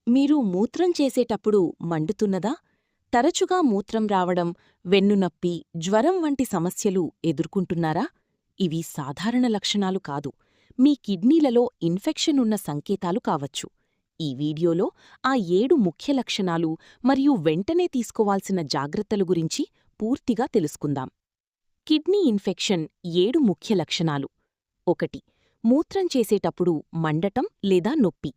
మీరు మూత్రం చేసేటప్పుడు మండుతున్నదా? తరచుగా మూత్రం రావడం, వెన్నునొప్పి, జ్వరం వంటి సమస్యలు ఎదుర్కొంటున్నారా? ఇవి సాధారణ లక్షణాలు కాదు. మీ కిడ్నీలలో ఇన్ఫెక్షన్ ఉన్న సంకేతాలు కావచ్చు. ఈ వీడియోలో ఆ 7 ముఖ్య లక్షణాలు మరియు వెంటనే తీసుకోవాల్సిన జాగ్రత్తలు గురించి పూర్తిగా తెలుసుకుందాం. కిడ్నీ ఇన్ఫెక్షన్ 7 ముఖ్య లక్షణాలు. 1. మూత్రం చేసేటప్పుడు మండటం లేదా నొప్పి.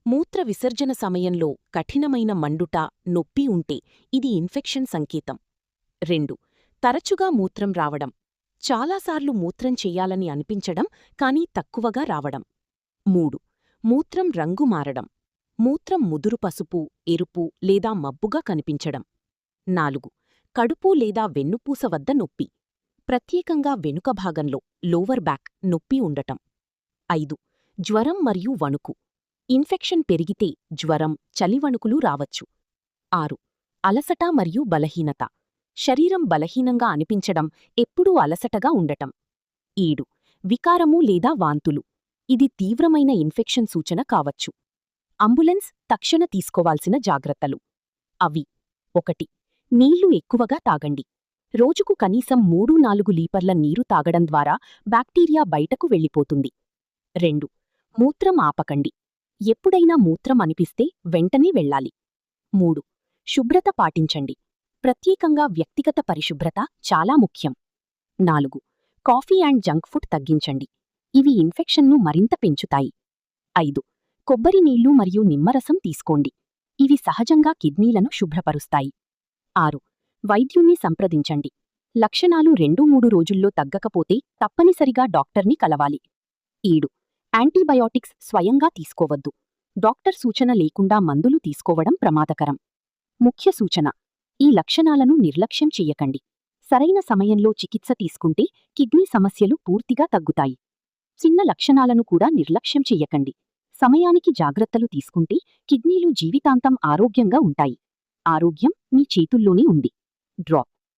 మూత్ర విసర్జన సమయంలో కఠినమైన మండుట, నొప్పి ఉంటే ఇది ఇన్ఫెక్షన్ సంకేతం. 2. తరచుగా మూత్రం రావడం. చాలాసార్లు మూత్రం చెయ్యాలని అనిపించడం కానీ తక్కువగా రావడం. 3. మూత్రం రంగు మారడం. మూత్రం ముదురు పసుపు, ఎరుపు లేదా మబ్బుగా కనిపించడం. 4. కడుపు లేదా వెన్నుపూస వద్ద నొప్పి. ప్రత్యేకంగా వెనుక భాగంలో లోవర్ బ్యాక్ నొప్పి ఉండటం. 5. జ్వరం మరియు వణుకు. ఇన్ఫెక్షన్ పెరిగితే జ్వరం, చలివణుకులు రావచ్చు. 6. అలసట మరియు బలహీనత. శరీరం బలహీనంగా అనిపించడం, ఎప్పుడూ అలసటగా ఉండటం. 7. వికారము లేదా వాంతులు. ఇది తీవ్రమైన ఇన్ఫెక్షన్ సూచన కావచ్చు. అంబులెన్స్ తక్షణ తీసుకోవాల్సిన జాగ్రత్తలు. అవి: 1. నీళ్లు ఎక్కువగా తాగండి. రోజుకు కనీసం 3-4 లీటర్ల నీరు తాగడం ద్వారా బ్యాక్టీరియా బయటకు వెళ్ళిపోతుంది. 2. మూత్రం ఆపకండి. ఎప్పుడైనా మూత్రం అనిపిస్తే వెంటనే వెళ్ళాలి. 3. శుభ్రత పాటించండి. ప్రత్యేకంగా వ్యక్తిగత పరిశుభ్రత చాలా ముఖ్యం. 4. కాఫీ అండ్ జంక్ ఫుడ్ తగ్గించండి. ఇవి ఇన్ఫెక్షన్ను మరింత పెంచుతాయి. 5. కొబ్బరి నీళ్లు మరియు నిమ్మరసం తీసుకోండి. ఇవి సహజంగా కిడ్నీలను శుభ్రపరుస్తాయి. 6. వైద్యుణ్ణి సంప్రదించండి. లక్షణాలు 2-3 రోజుల్లో తగ్గకపోతే తప్పనిసరిగా డాక్టర్ని కలవాలి. 7. యాంటీబయాటిక్స్ స్వయంగా తీసుకోవద్దు. డాక్టర్ సూచన లేకుండా మందులు తీసుకోవడం ప్రమాదకరం. ముఖ్య సూచన: ఈ లక్షణాలను నిర్లక్ష్యం చెయ్యకండి. సరైన సమయంలో చికిత్స తీసుకుంటే కిడ్నీ సమస్యలు పూర్తిగా తగ్గుతాయి. చిన్న లక్షణాలను కూడా నిర్లక్ష్యం చెయ్యకండి. సమయానికి జాగ్రత్తలు తీసుకుంటే కిడ్నీలు జీవితాంతం ఆరోగ్యంగా ఉంటాయి. ఆరోగ్యం మీ చేతుల్లోనే ఉంది. డ్రాప్